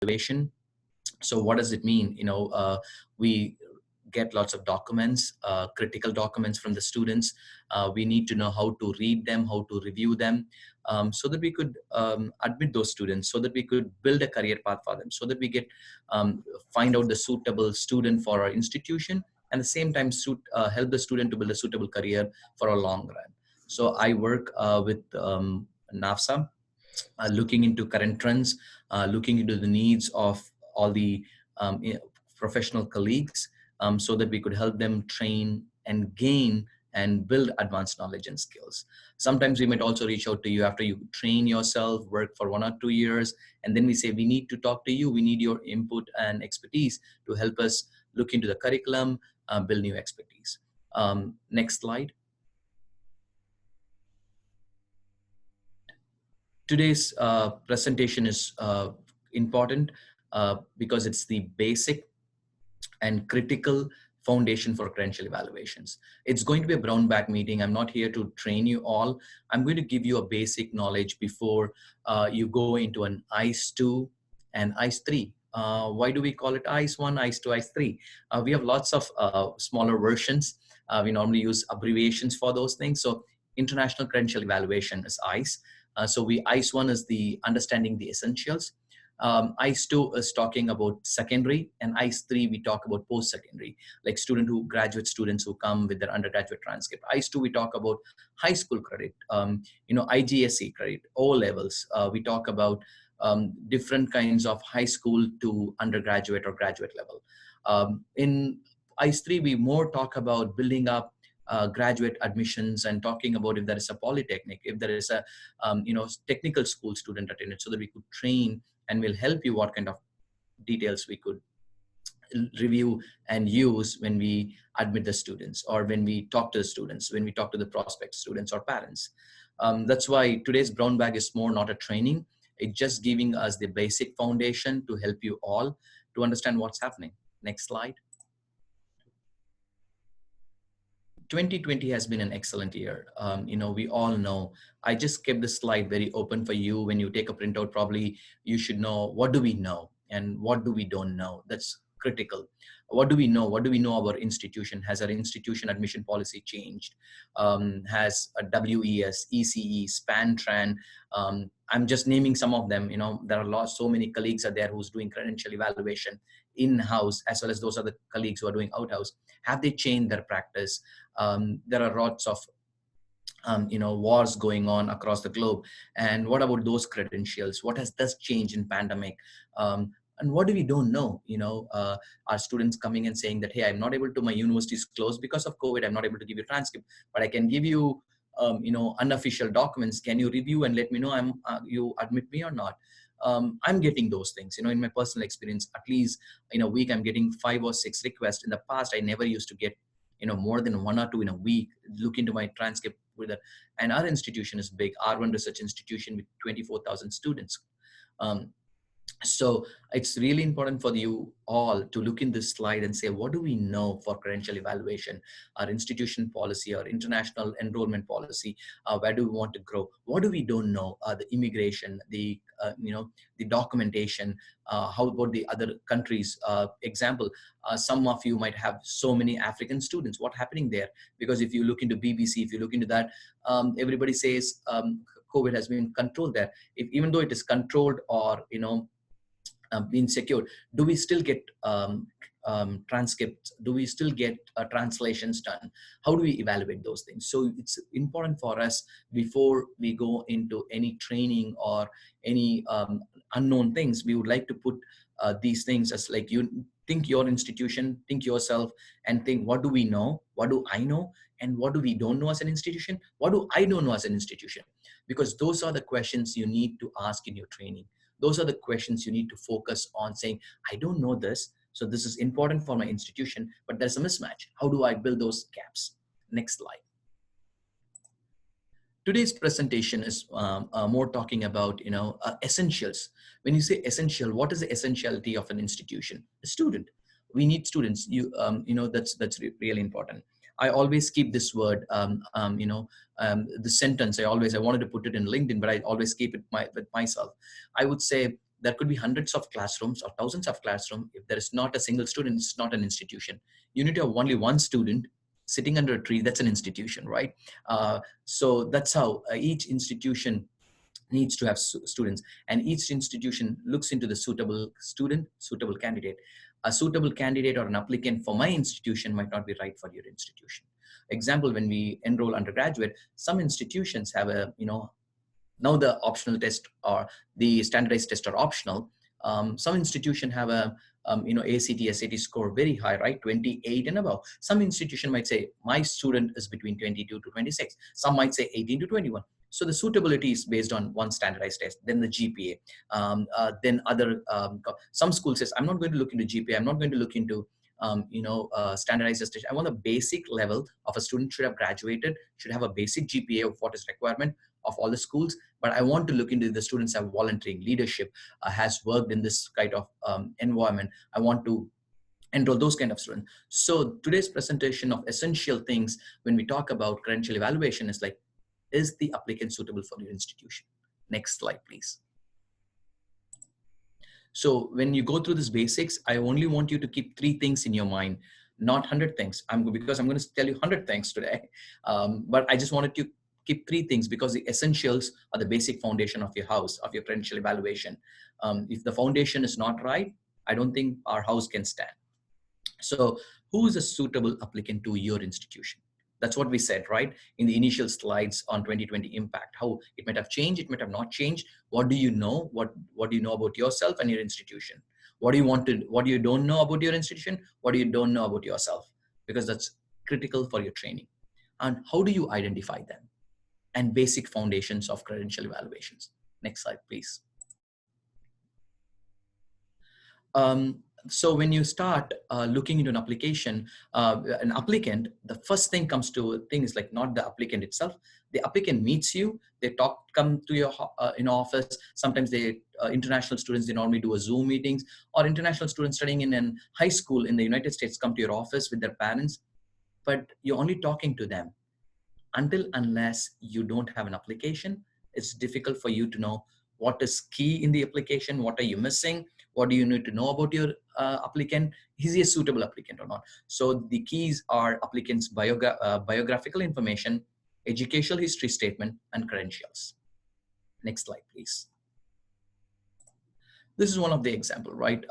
evaluation. So what does it mean? We get lots of documents, critical documents from the students. We need to know how to read them, how to review them, so that we could admit those students, so that we could build a career path for them, so that we get find out the suitable student for our institution, and at the same time help the student to build a suitable career for a long run. So I work with NAFSA, looking into current trends, looking into the needs of all the professional colleagues, so that we could help them train and gain and build advanced knowledge and skills. Sometimes we might also reach out to you after you train yourself, work for 1 or 2 years, and then we say, we need to talk to you. We need your input and expertise to help us look into the curriculum, build new expertise. Next slide. Today's presentation is important because it's the basic and critical foundation for credential evaluations. It's going to be a brown bag meeting. I'm not here to train you all. I'm going to give you a basic knowledge before you go into an ICE 2 and ICE 3. Why do we call it ICE 1, ICE 2, ICE 3? We have lots of smaller versions. We normally use abbreviations for those things. So International Credential Evaluation is ICE. So ICE 1 is the understanding the essentials. ICE 2 is talking about secondary, and ICE 3 we talk about post-secondary, like graduate students who come with their undergraduate transcript. ICE 2 we talk about high school credit, IGSE credit, O levels. We talk about different kinds of high school to undergraduate or graduate level. In ICE 3 we more talk about building up graduate admissions and talking about if there is a polytechnic, if there is a technical school student attendance, so that we could train and will help you what kind of details we could review and use when we admit the students, or when we talk to the students, when we talk to the prospect students or parents. That's why today's brown bag is more not a training. It's just giving us the basic foundation to help you all to understand what's happening. Next slide. 2020 has been an excellent year. We all know. I just kept the slide very open for you. When you take a printout, probably you should know, what do we know and what do we don't know? That's critical. What do we know? What do we know our institution? Has our institution admission policy changed? Has a WES, ECE, SPAN, TRAN? I'm just naming some of them. There are so many colleagues are there who's doing credential evaluation in-house, as well as those are the colleagues who are doing out-house. Have they changed their practice? There are lots of wars going on across the globe. And what about those credentials? What has this changed in pandemic? And what do we don't know? Are students coming and saying that, hey, I'm not able to, my university is closed because of COVID. I'm not able to give you transcript, but I can give you, unofficial documents. Can you review and let me know you admit me or not? I'm getting those things, in my personal experience. At least in a week, I'm getting 5 or 6 requests. In the past, I never used to get more than 1 or 2 in a week. Look into my transcript with it. And our institution is big, R1 research institution with 24,000 students. So it's really important for you all to look in this slide and say, what do we know for credential evaluation, our institution policy, our international enrollment policy, where do we want to grow? What do we don't know? The immigration, the documentation, how about the other countries? Example, some of you might have so many African students. What's happening there? Because if you look into BBC, if you look into that, everybody says COVID has been controlled there. Even though it is controlled or, being secured, do we still get transcripts? Do we still get translations done? How do we evaluate those things? So it's important for us, before we go into any training or any unknown things, we would like to put these things as, like, you think your institution, think yourself, and think, what do we know? What do I know? And what do we don't know as an institution? What do I don't know as an institution? Because those are the questions you need to ask in your training. Those are the questions you need to focus on, saying, I don't know this, so this is important for my institution, but there's a mismatch. How do I build those gaps? Next slide. Today's presentation is more talking about, essentials. When you say essential, what is the essentiality of an institution? A student. We need students. That's really important. I always keep this word, the sentence. I wanted to put it in LinkedIn, but I always keep it with myself. I would say there could be hundreds of classrooms or thousands of classrooms. If there is not a single student, it's not an institution. You need to have only one student sitting under a tree. That's an institution, right? So that's how each institution needs to have students, and each institution looks into the suitable student, suitable candidate. A suitable candidate or an applicant for my institution might not be right for your institution. Example, when we enroll undergraduate, some institutions have a, now the optional test or the standardized test are optional. Some institution have a ACT, SAT score very high, right? 28 and above. Some institution might say my student is between 22 to 26. Some might say 18 to 21. So the suitability is based on one standardized test, then the GPA, then other, some school says, I'm not going to look into GPA. I'm not going to look into standardized test. I want a basic level of a student should have graduated, should have a basic GPA of what is requirement of all the schools. But I want to look into the students have volunteering, leadership, has worked in this kind of environment. I want to enroll those kind of students. So today's presentation of essential things when we talk about credential evaluation is like, is the applicant suitable for your institution? Next slide, please. So when you go through these basics, I only want you to keep 3 things in your mind, not 100 things. Because I'm going to tell you 100 things today. But I just wanted to keep 3 things because the essentials are the basic foundation of your house, of your credential evaluation. If the foundation is not right, I don't think our house can stand. So who is a suitable applicant to your institution? That's what we said, right? In the initial slides on 2020 impact, how it might have changed, it might have not changed. What do you know? What do you know about yourself and your institution? What do you don't know about your institution? What do you don't know about yourself? Because that's critical for your training. And how do you identify them? And basic foundations of credential evaluations. Next slide, please. So when you start looking into an application, an applicant, the first thing comes to thing is like not the applicant itself. The applicant meets you, they come to your office. Sometimes they international students, they normally do a Zoom meetings, or international students studying in a high school in the United States come to your office with their parents, but you're only talking to them. Unless you don't have an application, it's difficult for you to know what is key in the application, what are you missing, what do you need to know about your applicant, is he a suitable applicant or not. So the keys are applicant's biographical information, educational history statement, and credentials. Next slide, please. This is one of the example, right?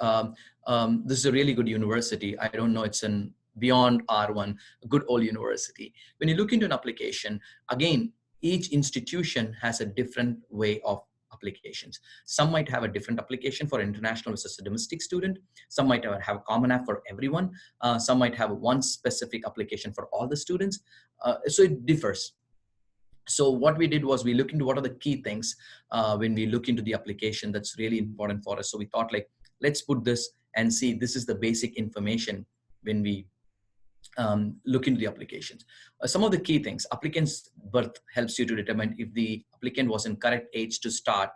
This is a really good university. I don't know, it's an beyond R1, a good old university. When you look into an application, again, each institution has a different way of applications. Some might have a different application for international versus a domestic student. Some might have a common app for everyone. Some might have one specific application for all the students. So it differs. So what we did was we looked into what are the key things when we look into the application that's really important for us. So we thought like, let's put this and see, this is the basic information when we look into the applications. Some of the key things: applicant's birth helps you to determine if the applicant was in correct age to start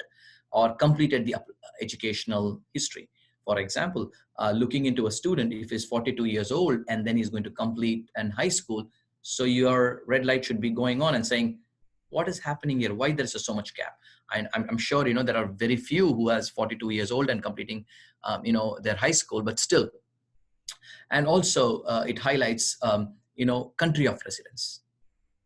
or completed the educational history. For example, looking into a student, if he's 42 years old and then he's going to complete an high school, so your red light should be going on and saying, what is happening here? Why there's so much gap? I'm sure, there are very few who has 42 years old and completing, their high school, but still. And also it highlights, country of residence.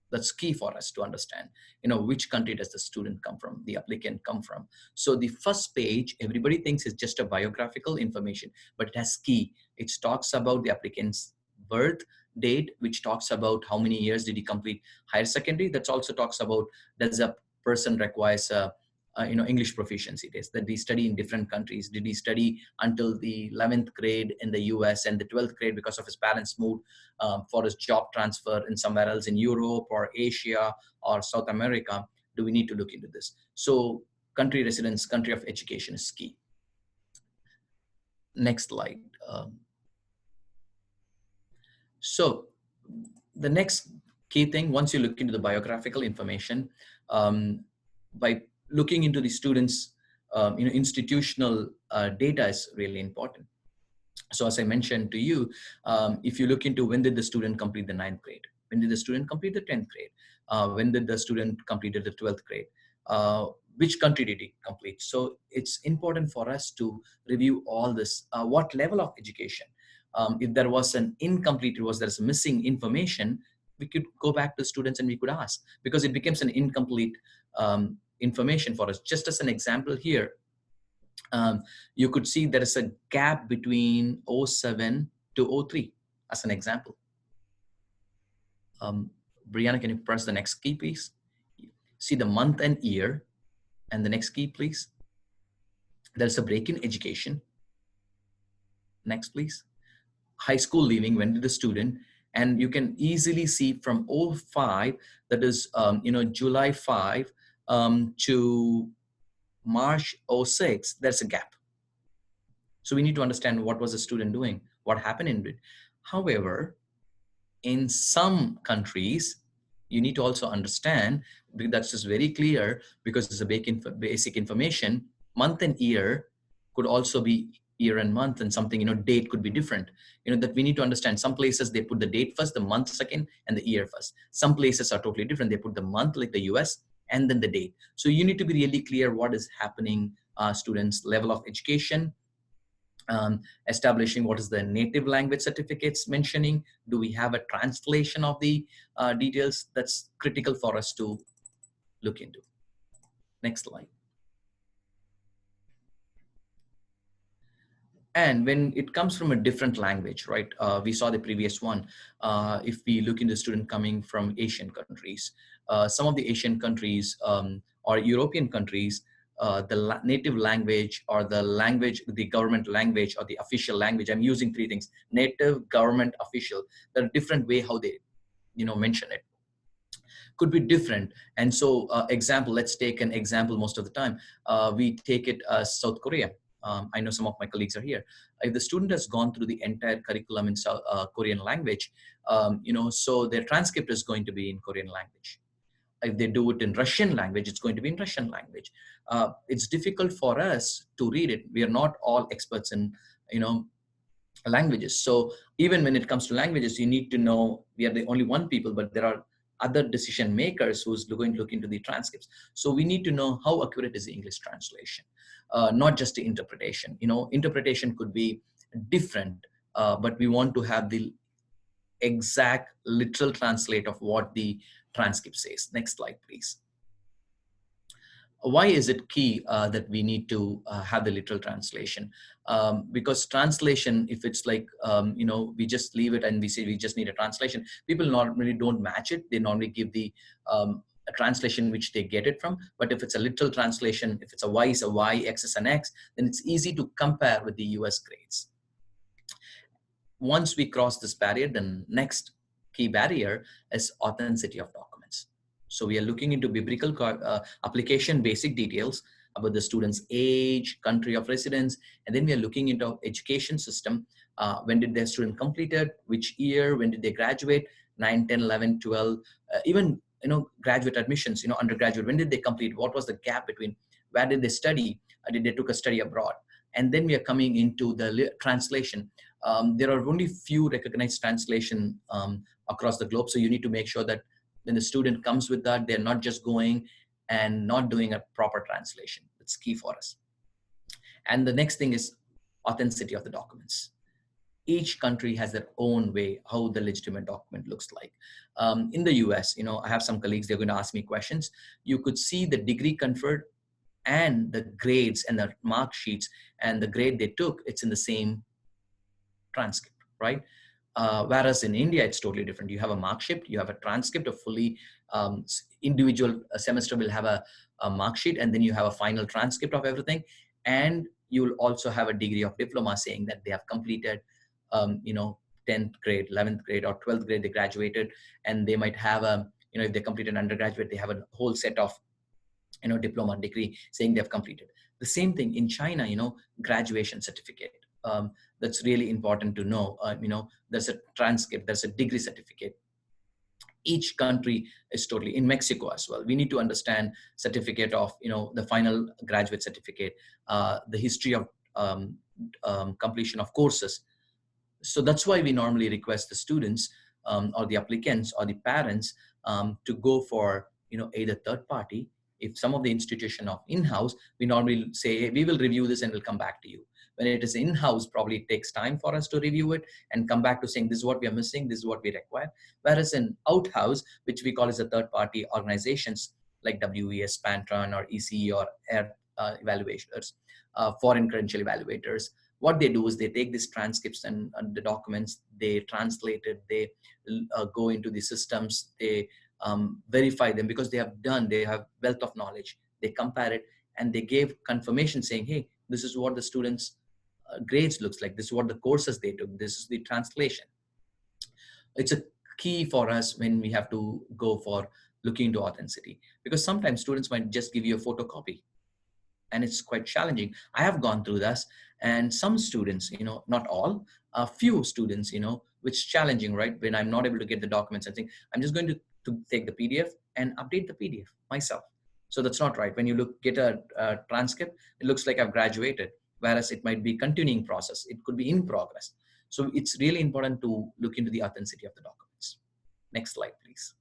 That's key for us to understand, which country does the student come from, the applicant come from. So the first page, everybody thinks is just a biographical information, but it has key. It talks about the applicant's birth date, which talks about how many years did he complete higher secondary. That also talks about, does a person requires English proficiency test, that we study in different countries. Did he study until the 11th grade in the US and the 12th grade because of his parents moved for his job transfer in somewhere else in Europe or Asia or South America? Do we need to look into this? So country residence, country of education is key. Next slide. So the next key thing, once you look into the biographical information, by looking into the students' institutional data is really important. So as I mentioned to you, if you look into when did the student complete the 9th grade, when did the student complete the 10th grade, when did the student completed the 12th grade, which country did he complete. So it's important for us to review all this. What level of education? If there was an incomplete, there's missing information, we could go back to students and we could ask, because it becomes an incomplete information for us. Just as an example here, you could see there is a gap between '07 to '03 as an example. Brianna, can you press the next key, please? See the month and year, and the next key, please. There's a break in education. Next, please. High school leaving, when did the student? And you can easily see from '05, that is, July 5 to March '06, there's a gap. So we need to understand what was the student doing, what happened in it. However, in some countries, you need to also understand, that's just very clear, because it's a basic information. Month and year could also be year and month, and something, date could be different. That we need to understand. Some places they put the date first, the month second, and the year first. Some places are totally different. They put the month, like the US, and then the date. So you need to be really clear what is happening, students' level of education, establishing what is the native language certificates mentioning. Do we have a translation of the details? That's critical for us to look into. Next slide. And when it comes from a different language, right? We saw the previous one. If we look into student coming from Asian countries, some of the Asian countries or European countries, the native language, or the language, the government language, or the official language. I'm using three things: native, government, official. There are different way how they, mention it. Could be different. And so, example, let's take an example. Most of the time, we take it as South Korea. I know some of my colleagues are here. If the student has gone through the entire curriculum in Korean language, so their transcript is going to be in Korean language. If they do it in Russian language, it's going to be in Russian language. It's difficult for us to read it. We are not all experts in, languages. So even when it comes to languages, you need to know, we are the only one people, but there are other decision makers who's going to look into the transcripts. So we need to know how accurate is the English translation, not just the interpretation. Interpretation could be different, but we want to have the exact literal translate of what the transcript says. Next slide, please. Why is it key that we need to have the literal translation? Because translation, if it's like, we just leave it and we say we just need a translation, people normally don't match it. They normally give the a translation which they get it from. But if it's a literal translation, if it's a Y is a Y, X is an X, then it's easy to compare with the US grades. Once we cross this barrier, the next key barrier is authenticity of documents. So we are looking into biblical application basic details about the student's age, country of residence, and then we are looking into education system. When did their student completed, which year, when did they graduate, 9, 10, 11, 12, even graduate admissions, undergraduate, when did they complete, what was the gap between, where did they study, did they took a study abroad. And then we are coming into the translation. There are only few recognized translation across the globe. So you need to make sure that when the student comes with that, they're not just going and not doing a proper translation. It's key for us. And the next thing is authenticity of the documents. Each country has their own way how the legitimate document looks like. In the US, I have some colleagues, they're going to ask me questions. You could see the degree conferred and the grades and the mark sheets and the grade they took, it's in the same transcript, right? Whereas in India, it's totally different. You have a mark sheet, you have a transcript, a fully individual semester will have a mark sheet, and then you have a final transcript of everything. And you will also have a degree of diploma saying that they have completed, 10th grade, 11th grade, or 12th grade, they graduated, and they might have if they completed undergraduate, they have a whole set of, diploma degree saying they've completed. The same thing in China, graduation certificate. That's really important to know. There's a transcript, there's a degree certificate. Each country is totally, in Mexico as well. We need to understand certificate of, the final graduate certificate, the history of completion of courses. So that's why we normally request the students or the applicants or the parents to go for, either third party If some of the institution of in-house, we normally say, hey, we will review this and we'll come back to you. When it is in-house, probably it takes time for us to review it and come back to saying, this is what we are missing, this is what we require. Whereas in out-house, which we call as a third-party organizations like WES, Pantron, or ECE, or AIR evaluators, foreign credential evaluators, what they do is they take these transcripts and the documents, they translate it, they go into the systems, they verify them because they have wealth of knowledge. They compare it and they gave confirmation saying, hey, this is what the students' grades looks like. This is what the courses they took. This is the translation. It's a key for us when we have to go for looking into authenticity, because sometimes students might just give you a photocopy and it's quite challenging. I have gone through this, and some students, not all, a few students, which is challenging, right? When I'm not able to get the documents, I think I'm just going to take the PDF and update the PDF myself. So that's not right. When you get a transcript, it looks like I've graduated, whereas it might be continuing process. It could be in progress. So it's really important to look into the authenticity of the documents. Next slide, please.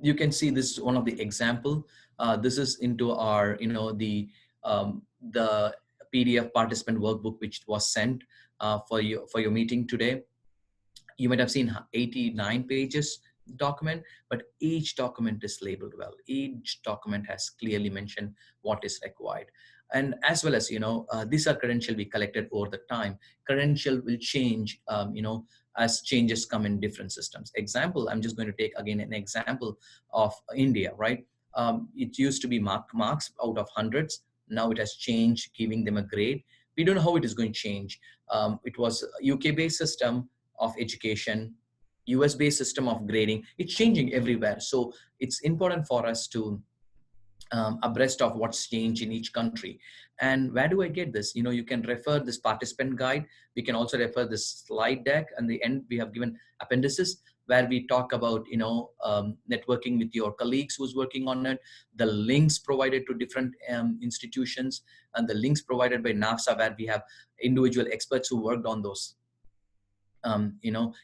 You can see this is one of the example. This is into our, the PDF participant workbook, which was sent for your meeting today. You might have seen 89 pages document, but each document is labeled well. Each document has clearly mentioned what is required. And as well as, these are credentials we collected over the time. Credential will change, as changes come in different systems. Example, I'm just going to take again an example of India, right? It used to be marks out of hundreds. Now it has changed, giving them a grade. We don't know how it is going to change. It was a UK-based system of education, US-based system of grading. It's changing everywhere. So it's important for us to abreast of what's changed in each country. And where do I get this? You can refer this participant guide. We can also refer this slide deck. And the end, we have given appendices where we talk about, networking with your colleagues who's working on it, the links provided to different institutions, and the links provided by NAFSA, where we have individual experts who worked on those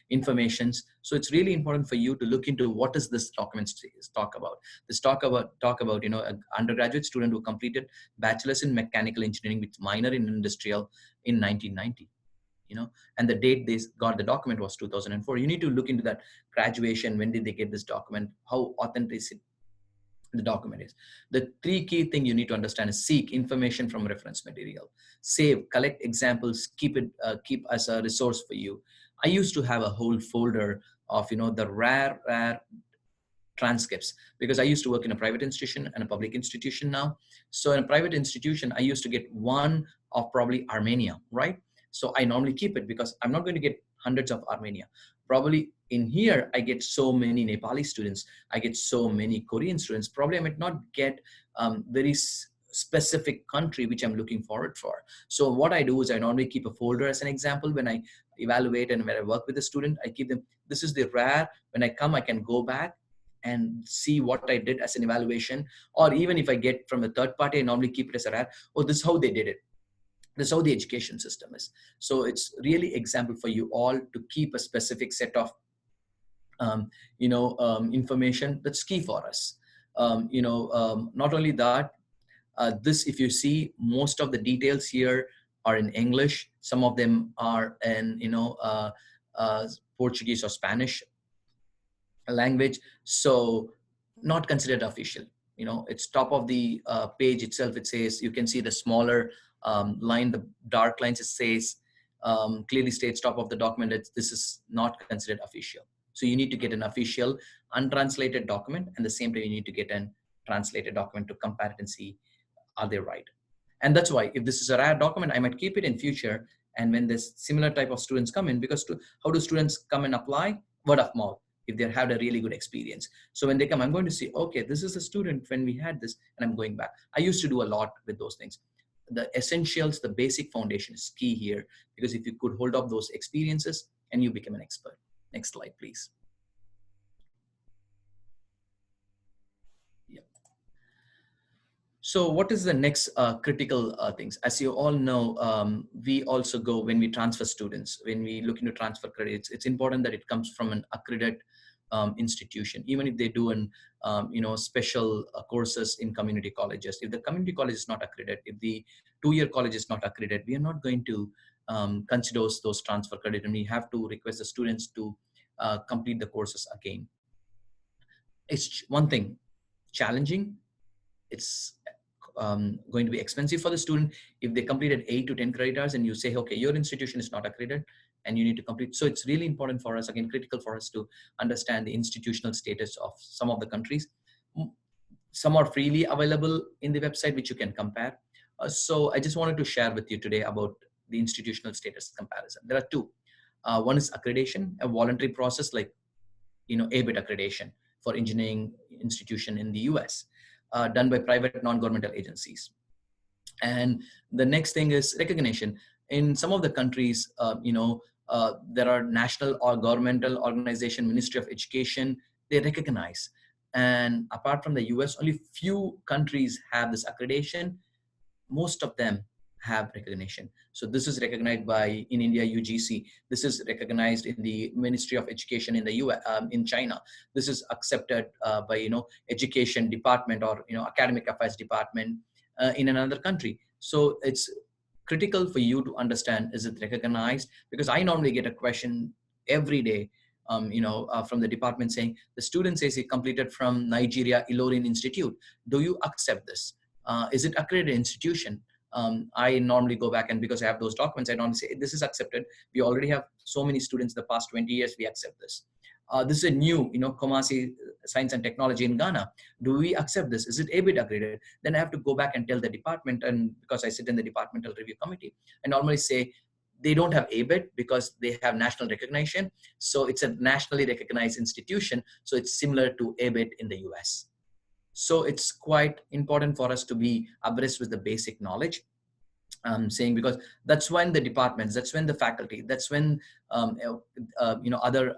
informations. So it's really important for you to look into what does this document talk about. This talk about an undergraduate student who completed bachelor's in mechanical engineering with minor in industrial in 1990. And the date they got the document was 2004. You need to look into that graduation. When did they get this document? How authentic the document is. The three key things you need to understand is seek information from reference material, save, collect examples, keep as a resource for you. I used to have a whole folder of, the rare transcripts, because I used to work in a private institution and a public institution now. So in a private institution, I used to get one of probably Armenia, right? So I normally keep it because I'm not going to get hundreds of Armenia. Probably in here, I get so many Nepali students. I get so many Korean students. Probably I might not get very specific country which I'm looking forward for. So what I do is I normally keep a folder as an example. When I evaluate and when I work with a student, I keep them. This is the rare. When I come, I can go back and see what I did as an evaluation. Or even if I get from a third party, I normally keep it as a rare. Oh, this is how they did it. This is how the education system is. So it's really example for you all to keep a specific set of information that's key for us. Not only that, this, if you see, most of the details here are in English. Some of them are in, Portuguese or Spanish language. So not considered official. It's top of the page itself. It says, you can see the smaller line, the dark lines, it says, clearly states top of the document that this is not considered official. So you need to get an official untranslated document, and the same time you need to get an translated document to compare it and see, are they right? And that's why if this is a rare document, I might keep it in future. And when this similar type of students come in, because how do students come and apply? Word of mouth, if they had a really good experience. So when they come, I'm going to see, okay, this is a student when we had this, and I'm going back. I used to do a lot with those things. The essentials, the basic foundation is key here, because if you could hold up those experiences and you become an expert. Next slide, please. Yeah. So what is the next critical things? As you all know, we also go when we transfer students, when we look into transfer credits, it's important that it comes from an accredited institution, even if they do an special courses in community colleges. If the community college is not accredited, if the 2-year college is not accredited, we are not going to consider those transfer credit, and we have to request the students to complete the courses again. It's one thing, challenging. It's going to be expensive for the student if they completed 8 to 10 credit hours and you say, okay, your institution is not accredited and you need to complete. So it's really important for us, again, critical for us to understand the institutional status of some of the countries. Some are freely available in the website, which you can compare. So I just wanted to share with you today about the institutional status comparison. There are two. One is accreditation, a voluntary process like ABIT accreditation for engineering institution in the US, done by private non-governmental agencies. And the next thing is recognition. In some of the countries, there are national or governmental organization, Ministry of Education, they recognize. And apart from the US, only few countries have this accreditation. Most of them have recognition. So this is recognized by, in India, UGC. This is recognized in the Ministry of Education in the US, in China. This is accepted by education department or academic affairs department in another country. So it's critical for you to understand, is it recognized? Because I normally get a question every day from the department saying, the student says he completed from Nigeria Ilorin Institute. Do you accept this? Is it accredited institution? I normally go back, and because I have those documents, I normally say, this is accepted. We already have so many students the past 20 years, we accept this. This is a new, Kumasi Science and Technology in Ghana. Do we accept this? Is it ABIT accredited? Then I have to go back and tell the department, and because I sit in the departmental review committee, I normally say, they don't have ABIT because they have national recognition. So it's a nationally recognized institution. So it's similar to ABIT in the US. So it's quite important for us to be abreast with the basic knowledge. I'm saying, because that's when the departments, that's when the faculty, that's when other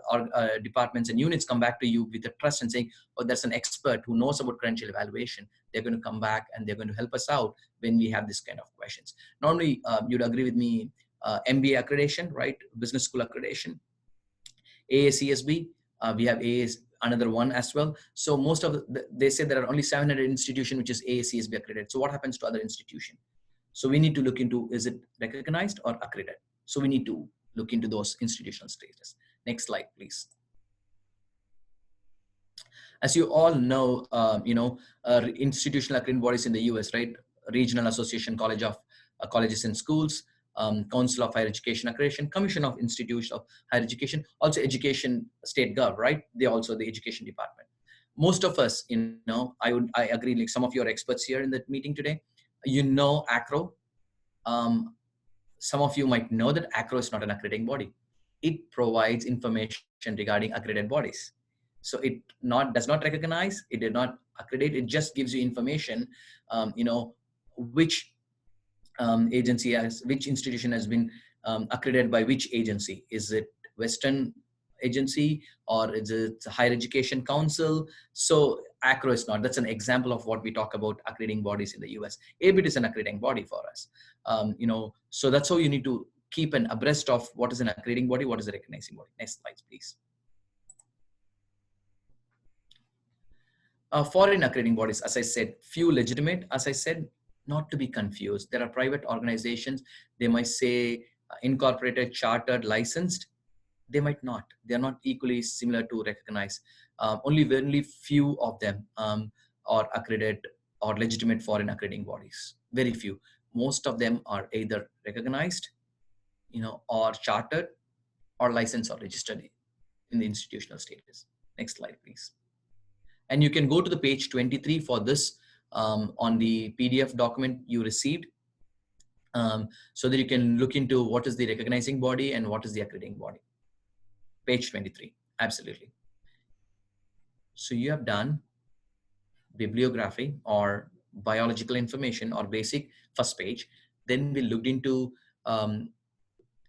departments and units come back to you with the trust and saying, oh, there's an expert who knows about credential evaluation. They're going to come back and they're going to help us out when we have this kind of questions. Normally, you'd agree with me, MBA accreditation, right? Business school accreditation, AACSB, we have AAS, another one as well. So most of they say there are only 700 institutions which is AACSB accredited. So what happens to other institutions? So we need to look into, is it recognized or accredited? So we need to look into those institutional status. Next slide, please. As you all know, institutional accrediting bodies in the US, right? Regional Association College of Colleges and Schools, Council of Higher Education Accreditation, Commission of Institutes of Higher Education, also Education State Gov, right? They also the Education Department. Most of us, I agree, like some of your experts here in the meeting today, ACRO. Some of you might know that ACRO is not an accrediting body. It provides information regarding accredited bodies. So it does not recognize, it did not accredit, it just gives you information, which agency which institution has been accredited by which agency. Is it Western agency or is it Higher Education Council? So ACRO is not. That's an example of what we talk about accrediting bodies in the US. ABIT is an accrediting body for us. So that's how you need to keep an abreast of what is an accrediting body, what is a recognizing body. Next slide, please. Foreign accrediting bodies, as I said, few legitimate, as I said, not to be confused. There are private organizations, they might say incorporated, chartered, licensed. They might not. They're not equally similar to recognize. Only very few of them are accredited or legitimate foreign accrediting bodies. Very few. Most of them are either recognized, or chartered, or licensed or registered in the institutional status. Next slide, please. And you can go to the page 23 for this on the PDF document you received, so that you can look into what is the recognizing body and what is the accrediting body. Page 23, absolutely. So you have done bibliography or biological information or basic first page. Then we looked into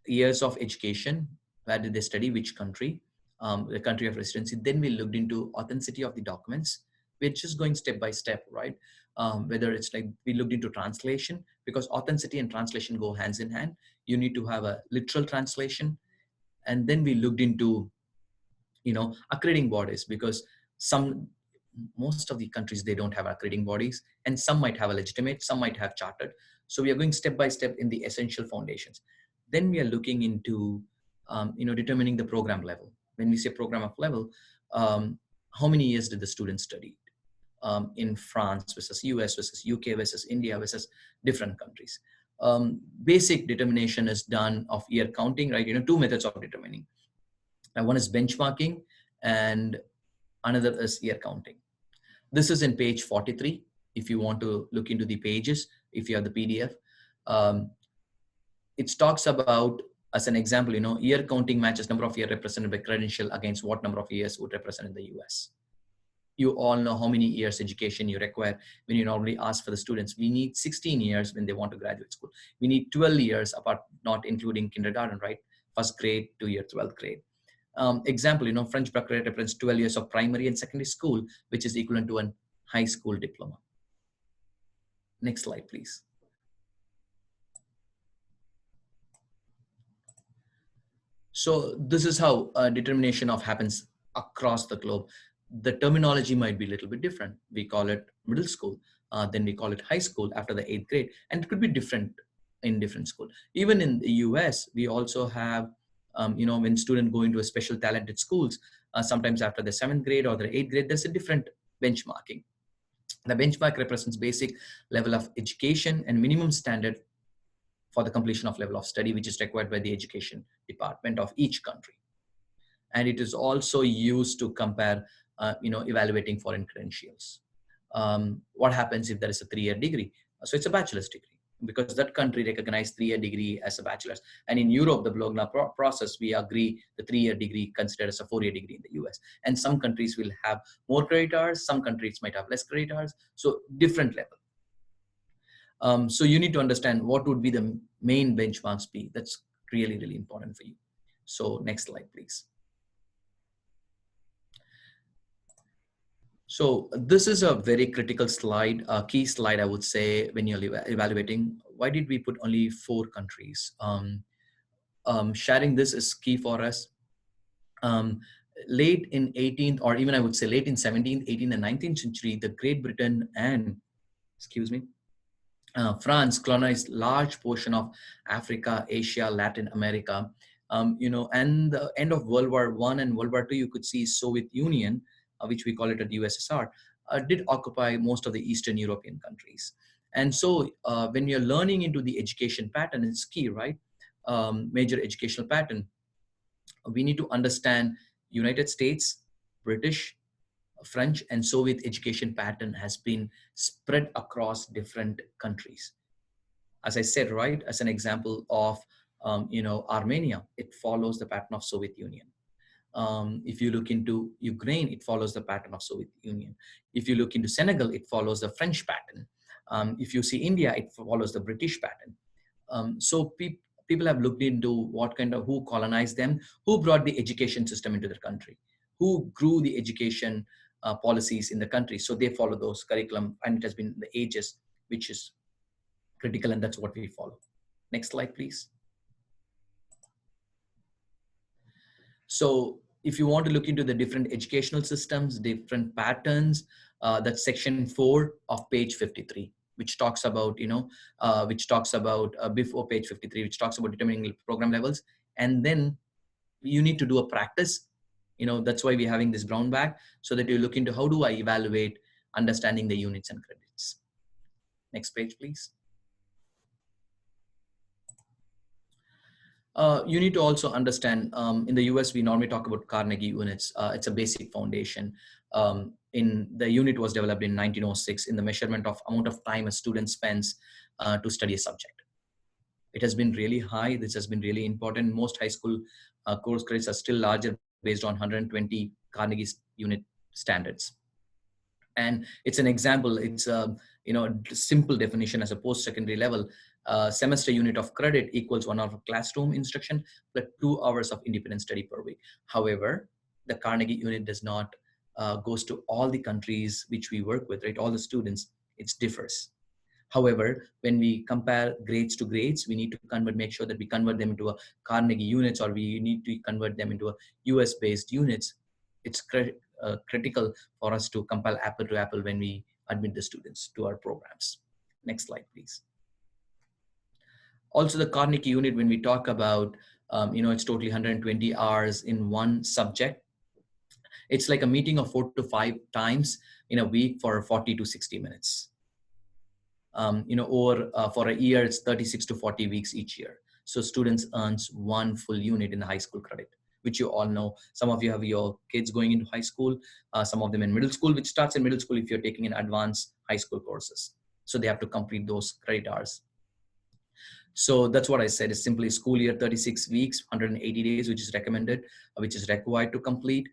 years of education, where did they study, which country, the country of residency. Then we looked into authenticity of the documents. We're just going step by step, right? whether it's like we looked into translation, because authenticity and translation go hands in hand. You need to have a literal translation. And then we looked into, accrediting bodies, because most of the countries, they don't have accrediting bodies, and some might have a legitimate, some might have chartered. So we are going step by step in the essential foundations. Then we are looking into determining the program level. When we say program of level, how many years did the student study in France versus US versus UK versus India versus different countries. Basic determination is done of year counting, right? Two methods of determining. One is benchmarking, and another is year counting. This is in page 43. If you want to look into the pages, if you have the PDF, it talks about, as an example, year counting matches number of years represented by credential against what number of years would represent in the US. You all know how many years education you require when you normally ask for the students. We need 16 years when they want to graduate school. We need 12 years apart, not including kindergarten, right? First grade to year 12th grade. Example, French baccalaureate represents 12 years of primary and secondary school, which is equivalent to a high school diploma. Next slide, please. So this is how determination of happens across the globe. The terminology might be a little bit different. We call it middle school, then we call it high school after the 8th grade, and it could be different in different school. Even in the US, we also have, when students go into a special talented schools, sometimes after the 7th grade or the 8th grade, there's a different benchmarking. The benchmark represents basic level of education and minimum standard for the completion of level of study, which is required by the education department of each country. And it is also used to compare, evaluating foreign credentials. What happens if there is a 3-year degree? So it's a bachelor's degree, because that country recognizes 3-year degree as a bachelor's. And in Europe, the Bologna process, we agree the 3-year degree considered as a 4-year degree in the US. And some countries will have more credit hours, some countries might have less credit hours, so different level. So you need to understand what would be the main benchmarks be. That's really, really important for you. So next slide, please. So this is a very critical slide, a key slide, I would say, when you're evaluating. Why did we put only 4 countries? Sharing this is key for us. Late in 18th, or even I would say late in 17th, 18th, and 19th century, the Great Britain and, France colonized large portion of Africa, Asia, Latin America. And the end of World War I and World War II, you could see Soviet Union, which we call it at USSR, did occupy most of the Eastern European countries. And so when you're learning into the education pattern, it's key, right? Major educational pattern. We need to understand United States, British, French, and Soviet education pattern has been spread across different countries. As I said, right, as an example of, Armenia, it follows the pattern of Soviet Union. If you look into Ukraine, it follows the pattern of Soviet Union. If you look into Senegal, it follows the French pattern. If you see India, it follows the British pattern. So people have looked into who colonized them, who brought the education system into their country, who grew the education policies in the country. So they follow those curriculum, and it has been the ages, which is critical, and that's what we follow. Next slide, please. So if you want to look into the different educational systems, different patterns, that's section 4 of page 53, which talks about, before page 53, which talks about determining program levels. And then you need to do a practice. That's why we're having this brown bag, so that you look into how do I evaluate understanding the units and credits. Next page, please. You need to also understand, in the US, we normally talk about Carnegie units. It's a basic foundation. In the unit was developed in 1906 in the measurement of amount of time a student spends to study a subject. It has been really high. This has been really important. Most high school course credits are still larger, based on 120 Carnegie unit standards. And it's an example. It's a simple definition as a post-secondary level. Semester unit of credit equals 1 hour of classroom instruction plus 2 hours of independent study per week. However, the Carnegie unit does not goes to all the countries which we work with, right? All the students. It differs. However, when we compare grades to grades, we need to make sure that we convert them into a Carnegie units, or we need to convert them into a US based units. It's critical for us to compare apple to apple when we admit the students to our programs. Next slide, please. Also, the Carnegie unit, when we talk about, it's totally 120 hours in one subject. It's like a meeting of 4 to 5 times in a week for 40 to 60 minutes. Or for a year, it's 36 to 40 weeks each year. So students earns one full unit in the high school credit, which you all know. Some of you have your kids going into high school, some of them in middle school, which starts in middle school if you're taking an advanced high school courses. So they have to complete those credit hours. So that's what I said. It's simply school year, 36 weeks, 180 days, which is recommended, which is required to complete.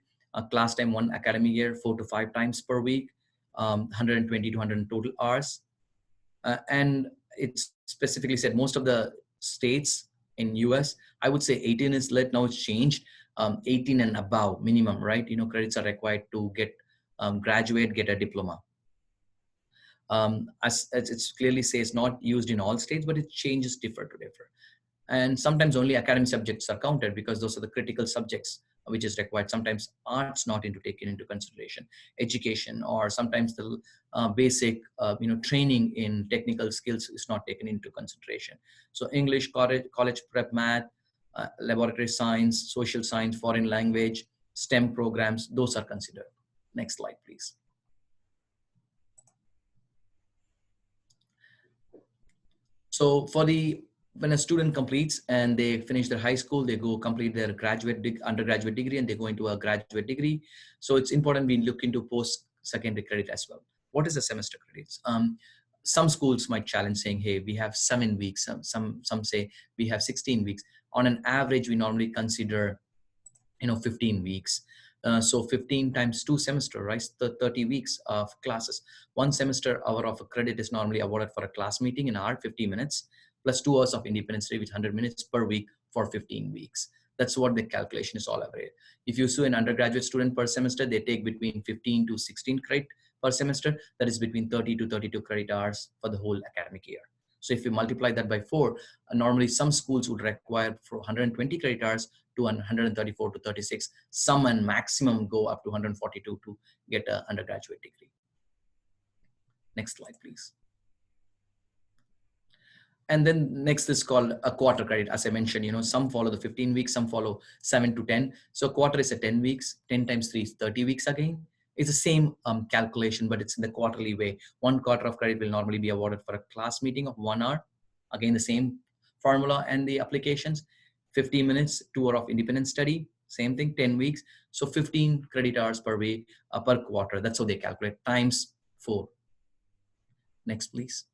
Class time, 1 academic year, 4 to 5 times per week, 120 to 100 total hours. And it's specifically said most of the states in US, I would say 18 is lit. Now it's changed. 18 and above minimum, right? Credits are required to get graduate, get a diploma. As it clearly says, not used in all states, but it changes differ to differ. And sometimes only academic subjects are counted because those are the critical subjects which is required. Sometimes arts not taken into consideration, education, or sometimes the basic training in technical skills is not taken into consideration. So English, college prep, math, laboratory science, social science, foreign language, STEM programs, those are considered. Next slide, please. So when a student completes and they finish their high school, they go complete their undergraduate degree, and they go into a graduate degree. So it's important we look into post-secondary credit as well. What is the semester credits? Some schools might challenge saying, hey, we have 7 weeks. Some say we have 16 weeks. On an average, we normally consider 15 weeks. So 15 times 2 semester, right? 30 weeks of classes. 1 semester hour of a credit is normally awarded for a class meeting, an hour, 50 minutes, plus 2 hours of independence day with 100 minutes per week for 15 weeks. That's what the calculation is all about. If you see an undergraduate student per semester, they take between 15 to 16 credit per semester. That is between 30 to 32 credit hours for the whole academic year. So if you multiply that by 4, normally some schools would require for 120 credit hours to 134 to 36. Some and maximum go up to 142 to get an undergraduate degree. Next slide, please. And then next is called a quarter credit. As I mentioned, some follow the 15 weeks, some follow 7 to 10. So quarter is a 10 weeks, 10 times 3 is 30 weeks again. It's the same calculation, but it's in the quarterly way. 1 quarter of credit will normally be awarded for a class meeting of 1 hour. Again, the same formula and the applications. 50 minutes, 2 hours of independent study, same thing, 10 weeks. So 15 credit hours per week, per quarter. That's how they calculate, times 4. Next, please.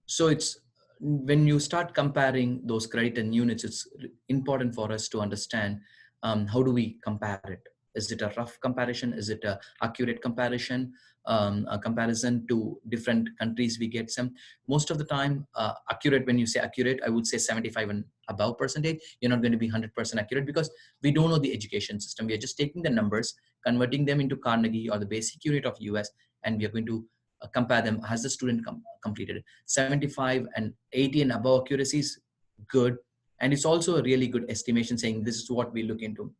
So it's when you start comparing those credit and units, it's important for us to understand how do we compare it. Is it a rough comparison? Is it a accurate comparison? A comparison to different countries, we get some. Most of the time, accurate, when you say accurate, I would say 75 and above percentage. You're not going to be 100% accurate because we don't know the education system. We are just taking the numbers, converting them into Carnegie or the basic unit of US, and we are going to compare them. Has the student completed? 75 and 80 and above accuracy is good. And it's also a really good estimation saying this is what we look into.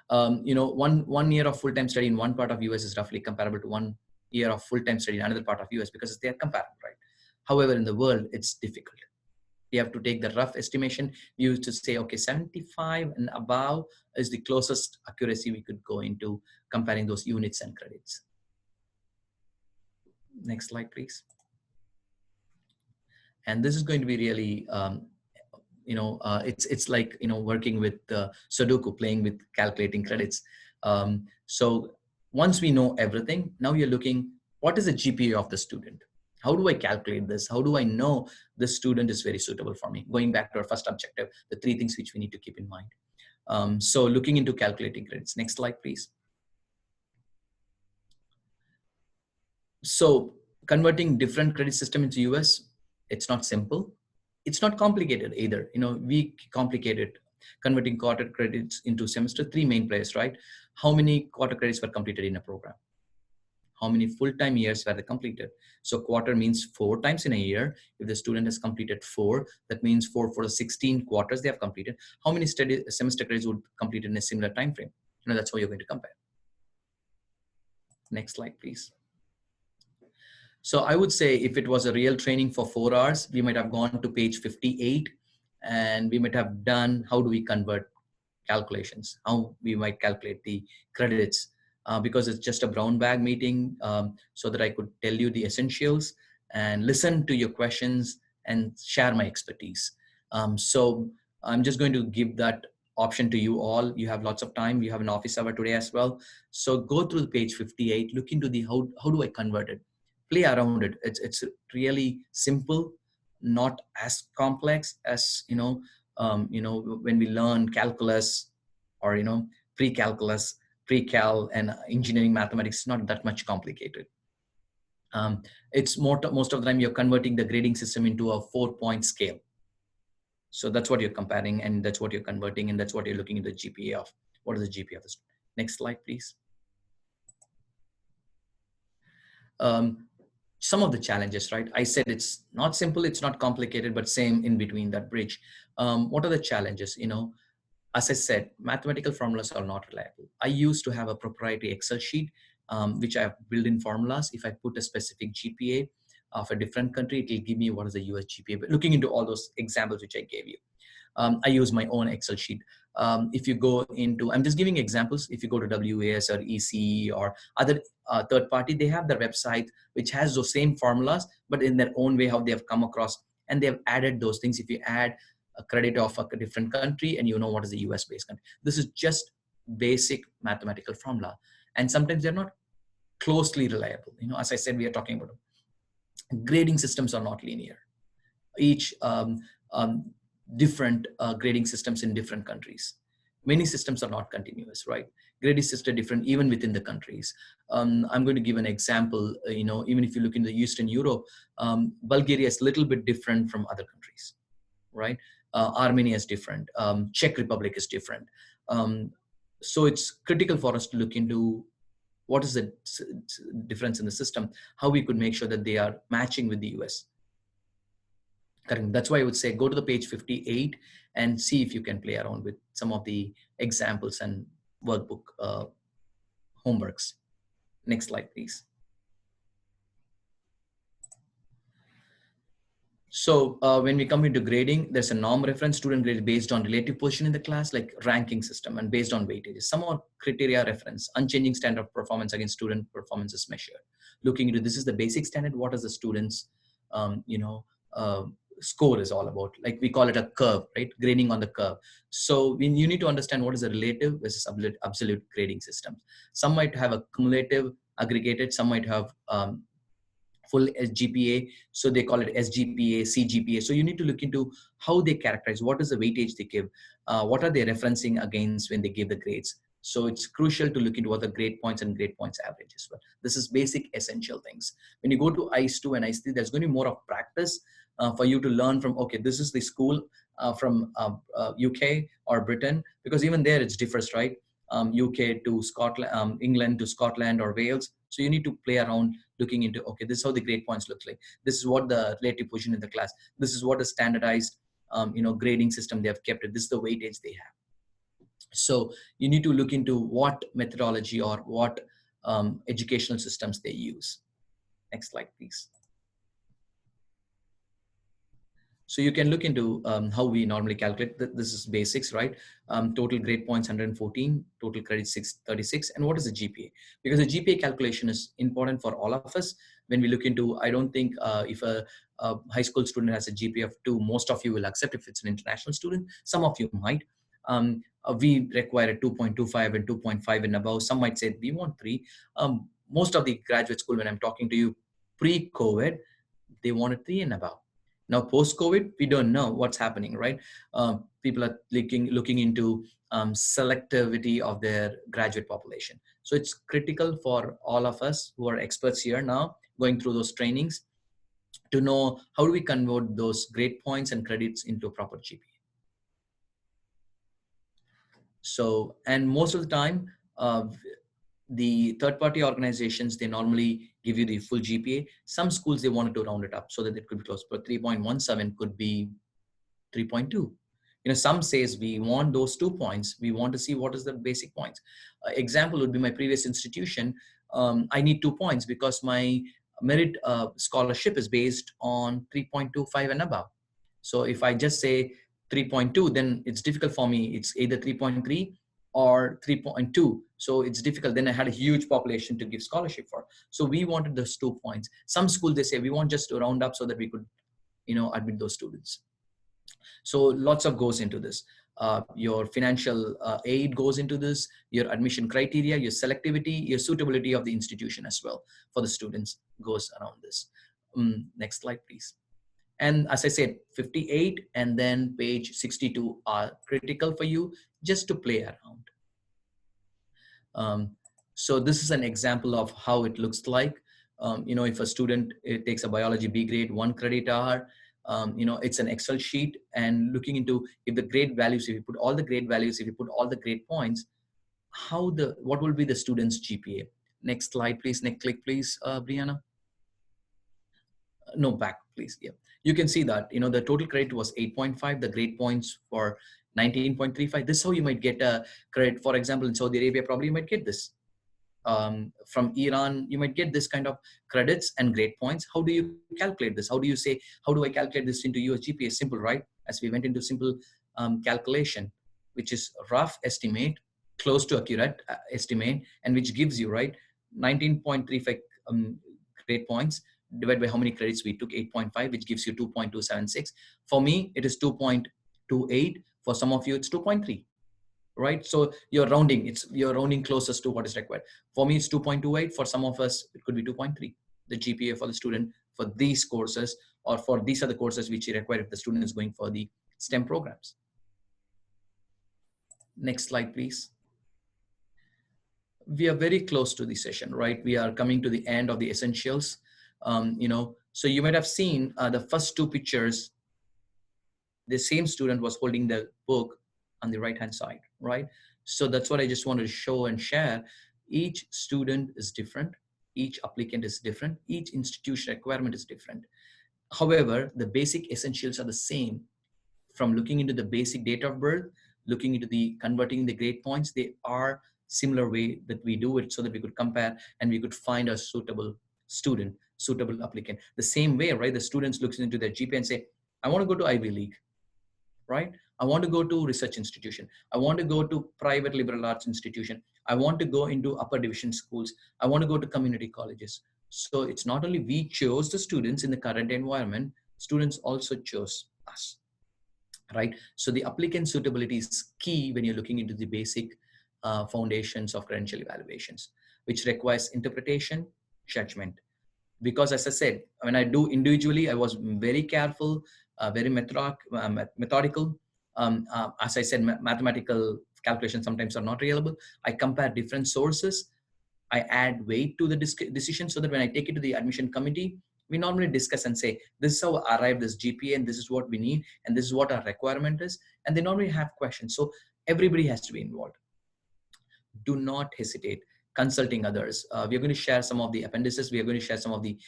One year of full-time study in one part of US is roughly comparable to 1 year of full-time study in another part of US because they are comparable, right? However, in the world, it's difficult. You have to take the rough estimation. We used to say, okay, 75 and above is the closest accuracy we could go into comparing those units and credits. Next slide, please. And this is going to be really, it's like, working with Sudoku, playing with calculating credits. So once we know everything, now you're looking, what is the GPA of the student? How do I calculate this? How do I know this student is very suitable for me? Going back to our first objective, the 3 things which we need to keep in mind. So looking into calculating credits. Next slide, please. So converting different credit system into US, it's not simple. It's not complicated either. We complicated converting quarter credits into semester. 3 main players, right? How many quarter credits were completed in a program? How many full-time years were they completed? So quarter means 4 times in a year. If the student has completed 4, that means 4 for the 16 quarters they have completed. How many semester credits would complete in a similar time frame? That's how you're going to compare. Next slide, please. So I would say if it was a real training for 4 hours, we might have gone to page 58 and we might have done how do we convert calculations, how we might calculate the credits, because it's just a brown bag meeting, so that I could tell you the essentials and listen to your questions and share my expertise. So I'm just going to give that option to you all. You have lots of time. You have an office hour today as well. So go through the page 58, look into the how do I convert it? Play around it. It's really simple, not as complex as when we learn calculus or pre-calculus, pre-cal, and engineering mathematics. Not that much complicated. It's most of the time you're converting the grading system into a 4-point scale. So that's what you're comparing, and that's what you're converting, and that's what you're looking at the GPA of. What is the GPA of this? Next slide, please. Some of the challenges, right? I said it's not simple, it's not complicated, but same in between that bridge. What are the challenges? As I said, mathematical formulas are not reliable. I used to have a proprietary Excel sheet, which I have built in formulas. If I put a specific GPA of a different country, it will give me what is the US GPA. But looking into all those examples which I gave you, I use my own Excel sheet. If you go into, I'm just giving examples. If you go to WAS or ECE or other third party, they have their website which has those same formulas, but in their own way, how they have come across, and they have added those things. If you add a credit of a different country and you know what is the US based country, this is just basic mathematical formula. And sometimes they're not closely reliable. As I said, we are talking about grading systems are not linear. Each different grading systems in different countries. Many systems are not continuous, right? Grading systems are different even within the countries. I'm going to give an example. Even if you look into Eastern Europe, Bulgaria is a little bit different from other countries, right? Armenia is different. Czech Republic is different. So it's critical for us to look into what is the difference in the system, how we could make sure that they are matching with the US. Correct. That's why I would say go to the page 58 and see if you can play around with some of the examples and workbook homeworks. Next slide, please. So when we come into grading, there's a norm reference, student grade based on relative position in the class, like ranking system, and based on weightages. Some more criteria reference, unchanging standard of performance against student performance is measured. Looking into this is the basic standard. What is the students, score is all about? Like we call it a curve, right? Grading on the curve. So you need to understand what is a relative versus absolute grading system. Some might have a cumulative aggregated, some might have full GPA, so they call it SGPA, CGPA. So you need to look into how they characterize, what is the weightage they give, what are they referencing against when they give the grades. So it's crucial to look into what the grade points and grade points averages. But this is basic essential things. When you go to ICE2 and ICE3, there's going to be more of practice for you to learn from, okay, this is the school from UK or Britain, because even there it differs, right? UK to Scotland, England to Scotland or Wales. So you need to play around looking into, okay, this is how the grade points look like. This is what the relative position in the class. This is what a standardized, grading system they have kept it. This is the weightage they have. So you need to look into what methodology or what educational systems they use. Next slide, please. So you can look into how we normally calculate. This is basics, right? Total grade points 114, total credit 636, and what is the GPA? Because the GPA calculation is important for all of us. When we look into, I don't think if a high school student has a GPA of 2, most of you will accept. If it's an international student, some of you might. We require a 2.25 and 2.5 and above. Some might say we want 3. Most of the graduate school, when I'm talking to you pre-COVID, they wanted 3 and above. Now, post-COVID, we don't know what's happening, right? People are looking into selectivity of their graduate population. So it's critical for all of us who are experts here now, going through those trainings, to know how do we convert those grade points and credits into a proper GPA. So, and most of the time, The third-party organizations, they normally give you the full GPA. Some schools, they wanted to round it up so that it could be close, but 3.17 could be 3.2. Some says we want those 2 points. We want to see what is the basic points. Example would be my previous institution. I need 2 points because my merit scholarship is based on 3.25 and above. So if I just say 3.2, then it's difficult for me. It's either 3.3 or 3.2. So it's difficult. Then I had a huge population to give scholarship for. So we wanted those 2 points. Some schools, they say we want just to round up so that we could, admit those students. So lots of goes into this. Your financial aid goes into this, your admission criteria, your selectivity, your suitability of the institution as well for the students goes around this. Next slide, please. And as I said, 58 and then page 62 are critical for you just to play around. So this is an example of how it looks like. If a student takes a biology B grade, 1 credit hour, it's an Excel sheet, and looking into if the grade values, if you put all the grade values, if you put all the grade points, what will be the student's GPA? Next slide, please. Next click, please, Brianna. No, back, please. Yeah, you can see that, the total credit was 8.5, the grade points for 19.35. This is how you might get a credit. For example, in Saudi Arabia, probably you might get this. From Iran, you might get this kind of credits and grade points. How do you calculate this? How do you say, how do I calculate this into US GPA? Simple, right? As we went into simple calculation, which is rough estimate, close to accurate estimate, and which gives you, right, 19.35 grade points divided by how many credits we took, 8.5, which gives you 2.276. For me, it is 2.28. For some of you, it's 2.3. Right? So you're rounding, you're rounding closest to what is required. For me, it's 2.28. For some of us, it could be 2.3, the GPA for the student for these courses, or for these are the courses which you require if the student is going for the STEM programs. Next slide, please. We are very close to the session, right? We are coming to the end of the essentials. So you might have seen the first 2 pictures, the same student was holding the book on the right hand side, right? So that's what I just wanted to show and share. Each student is different, each applicant is different, each institution requirement is different. However, the basic essentials are the same. From looking into the basic date of birth, looking into the converting the grade points, they are similar way that we do it so that we could compare and we could find a suitable student, suitable applicant. The same way, right? The students looks into their GPA and say, I want to go to Ivy League, right? I want to go to research institution. I want to go to private liberal arts institution. I want to go into upper division schools. I want to go to community colleges. So it's not only we chose the students in the current environment, students also chose us, right? So the applicant suitability is key when you're looking into the basic foundations of credential evaluations, which requires interpretation, judgment. Because as I said, when I do individually, I was very careful, very methodical. As I said, mathematical calculations sometimes are not reliable. I compare different sources. I add weight to the decision so that when I take it to the admission committee, we normally discuss and say, this is how I arrived this GPA and this is what we need and this is what our requirement is. And they normally have questions. So everybody has to be involved. Do not hesitate consulting others. We are going to share some of the appendices. We are going to share some of the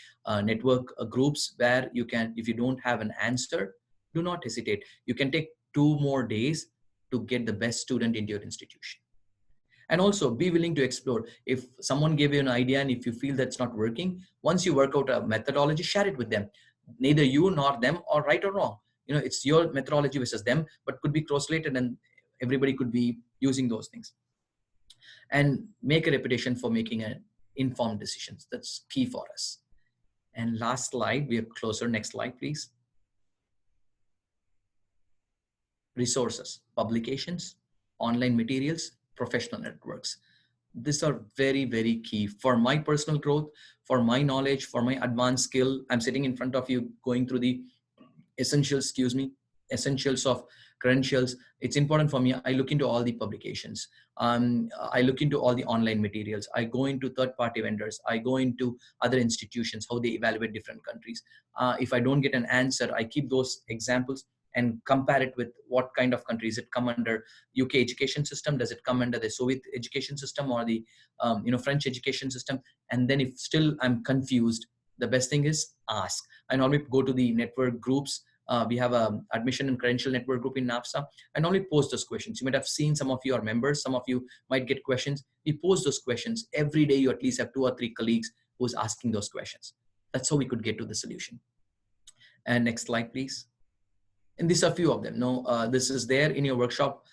network groups where you can, if you don't have an answer, do not hesitate. You can take 2 more days to get the best student into your institution. And also be willing to explore. If someone gave you an idea and if you feel that's not working, once you work out a methodology, share it with them. Neither you nor them are right or wrong. It's your methodology versus them, but could be cross-related and everybody could be using those things. And make a reputation for making an informed decisions. That's key for us. And last slide, we are closer. Next slide, please. Resources, publications, online materials, professional networks. These are very, very key for my personal growth, for my knowledge, for my advanced skill. I'm sitting in front of you going through the essentials of credentials. It's important for me. I look into all the publications. I look into all the online materials. I go into third-party vendors. I go into other institutions, how they evaluate different countries. If I don't get an answer, I keep those examples and compare it with what kind of countries it come under. UK education system, does it come under the Soviet education system or the French education system? And then if still I'm confused, the best thing is ask. I normally go to the network groups. We have a admission and credential network group in NAFSA. I normally post those questions. You might have seen, some of you are members, some of you might get questions. We post those questions every day. You at least have 2 or 3 colleagues who's asking those questions. That's how we could get to the solution. And next slide, please. And these are a few of them. No, this is there in your workshop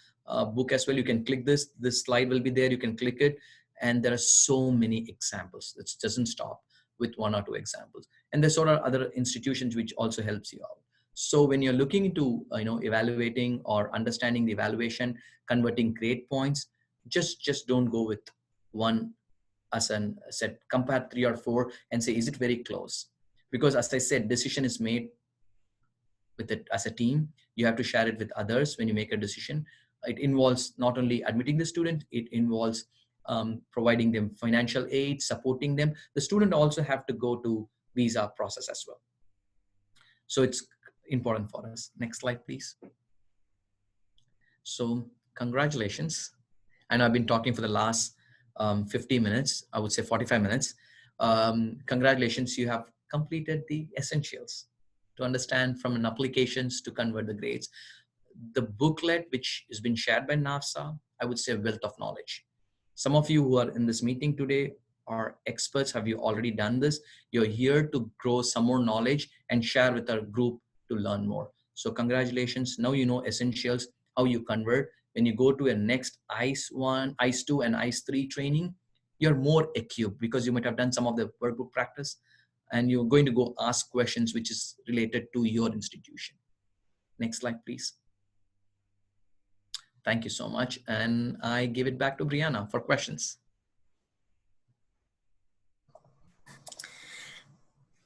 book as well. You can click this. This slide will be there. You can click it. And there are so many examples. It doesn't stop with 1 or 2 examples. And there's sort of other institutions which also helps you out. So when you're looking into evaluating or understanding the evaluation, converting grade points, just don't go with one as an set. Compare 3 or 4 and say, is it very close? Because as I said, decision is made with it as a team. You have to share it with others when you make a decision. It involves not only admitting the student, it involves providing them financial aid, supporting them. The student also have to go to visa process as well. So it's important for us. Next slide, please. So congratulations. And I've been talking for the last 50 minutes, I would say 45 minutes. Congratulations, you have completed the essentials to understand from an applications to convert the grades. The booklet, which has been shared by NAFSA, I would say a wealth of knowledge. Some of you who are in this meeting today are experts. Have you already done this? You're here to grow some more knowledge and share with our group to learn more. So congratulations. Now you know essentials, how you convert. When you go to a next ICE 1, ICE 2 and ICE 3 training, you're more equipped because you might have done some of the workbook practice and you're going to go ask questions which is related to your institution. Next slide, please. Thank you so much. And I give it back to Brianna for questions.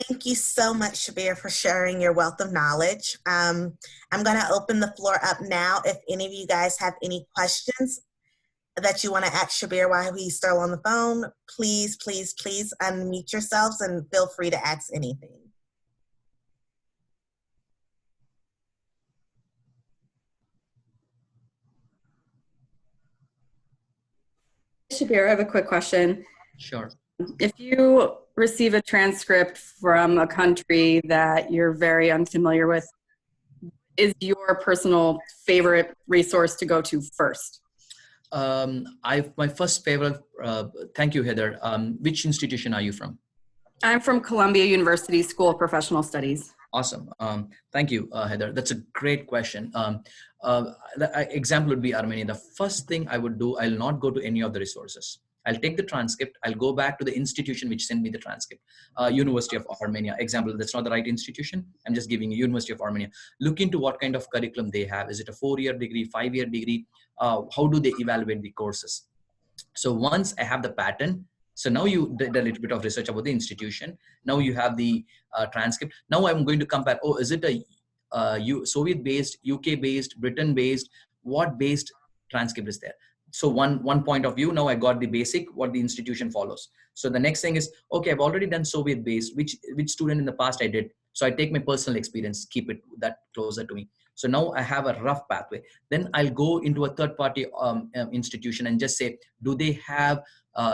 Thank you so much, Shabir, for sharing your wealth of knowledge. I'm going to open the floor up now. If any of you guys have any questions that you want to ask Shabir while he's still on the phone, please, please, please unmute yourselves and feel free to ask anything. Shabir, I have a quick question. Sure. If you receive a transcript from a country that you're very unfamiliar with, is your personal favorite resource to go to first? My first favorite, thank you, Heather. Which institution are you from? I'm from Columbia University School of Professional Studies. Awesome. Thank you, Heather. That's a great question. The example would be Armenia. The first thing I would do, I'll not go to any of the resources. I'll take the transcript. I'll go back to the institution which sent me the transcript. University of Armenia. Example, that's not the right institution. I'm just giving you University of Armenia. Look into what kind of curriculum they have. Is it a 4-year degree, 5-year degree? How do they evaluate the courses? So once I have the pattern, so now you did a little bit of research about the institution. Now you have the transcript. Now I'm going to compare, oh, is it a Soviet-based, UK-based, Britain-based, what based transcript is there? So one point of view, now I got the basic, what the institution follows. So the next thing is, okay, I've already done Soviet-based, which student in the past I did. So I take my personal experience, keep it that closer to me. So now I have a rough pathway. Then I'll go into a third-party institution and just say, do they have